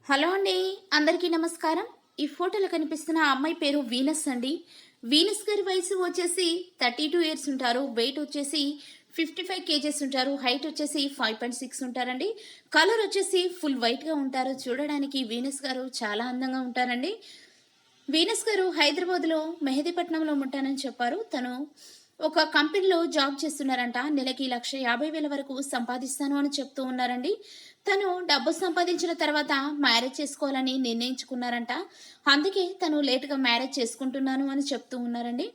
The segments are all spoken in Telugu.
హలో అండి, అందరికీ నమస్కారం. ఈ ఫోటోలో కనిపిస్తున్న ఆ అమ్మాయి పేరు వీనస్ అండి. వీనస్ గారి వయసు వచ్చేసి 32 ఇయర్స్ ఉంటారు. వెయిట్ వచ్చేసి 55 కేజెస్ ఉంటారు. హైట్ వచ్చేసి 5.6 ఉంటారండి. కలర్ వచ్చేసి ఫుల్ వైట్గా ఉంటారు. చూడడానికి వీనస్ గారు చాలా అందంగా ఉంటారండి. వీనస్ గారు హైదరాబాద్లో మెహదీపట్నంలో ఉంటానని చెప్పారు. తను ఒక కంపెనీలో జాబ్ చేస్తున్నారంట. నెలకి 1,50,000 వరకు సంపాదిస్తాను అని చెప్తూ ఉన్నారండి. తను డబ్బు సంపాదించిన తర్వాత మ్యారేజ్ చేసుకోవాలని నిర్ణయించుకున్నారంట. అందుకే తను లేటుగా మ్యారేజ్ చేసుకుంటున్నాను అని చెప్తూ ఉన్నారండి.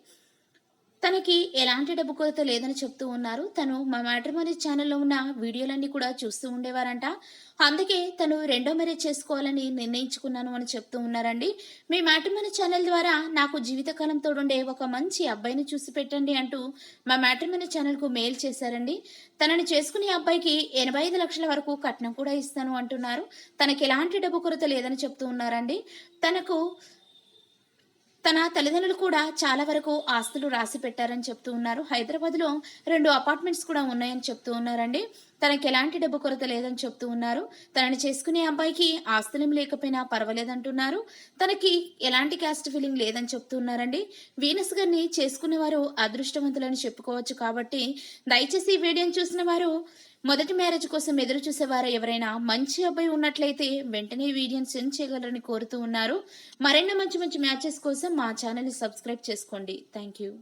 తనకి ఎలాంటి డబ్బు కొరత లేదని చెప్తూ ఉన్నారు. తను మా మ్యాట్రిమోనీ ఛానల్లో ఉన్న వీడియోలన్నీ కూడా చూస్తూ ఉండేవారంట. అందుకే తను రెండో మ్యారేజ్ చేసుకోవాలని నిర్ణయించుకున్నాను అని చెప్తూ ఉన్నారండి. మీ మ్యాట్రిమోనీ ఛానల్ ద్వారా నాకు జీవితకాలం తోడుండే ఒక మంచి అబ్బాయిని చూసి పెట్టండి అంటూ మా మ్యాట్రిమోనీ ఛానల్కు మెయిల్ చేశారండి. తనని చేసుకునే అబ్బాయికి 85 లక్షల వరకు కట్నం కూడా ఇస్తాను అంటున్నారు. తనకి ఎలాంటి డబ్బు కొరత లేదని చెప్తూ ఉన్నారండి. తనకు తన తల్లిదండ్రులు కూడా చాలా వరకు ఆస్తులు రాసి పెట్టారని చెప్తూ ఉన్నారు. హైదరాబాద్లో 2 అపార్ట్మెంట్స్ కూడా ఉన్నాయని చెప్తూ ఉన్నారండి. తనకి ఎలాంటి డబ్బు కొరత లేదని చెప్తూ ఉన్నారు. తనని చేసుకునే అబ్బాయికి ఆస్తులేం లేకపోయినా పర్వాలేదంటున్నారు. తనకి ఎలాంటి క్యాస్ట్ ఫీలింగ్ లేదని చెప్తూ ఉన్నారండి. వీనస్ గారిని చేసుకునే వారు అదృష్టవంతులని చెప్పుకోవచ్చు. కాబట్టి దయచేసి ఈ వీడియోని చూసిన వారు మొదటి మ్యారేజ్ కోసం ఎదురు చూసేవారు ఎవరైనా మంచి అబ్బాయి ఉన్నట్లయితే వెంటనే వీడియోని సెండ్ చేయగలరని కోరుతూ ఉన్నారు. మరెన్నో మంచి మంచి మ్యాచెస్ కోసం మా ఛానల్ని సబ్స్క్రైబ్ చేసుకోండి. Thank you.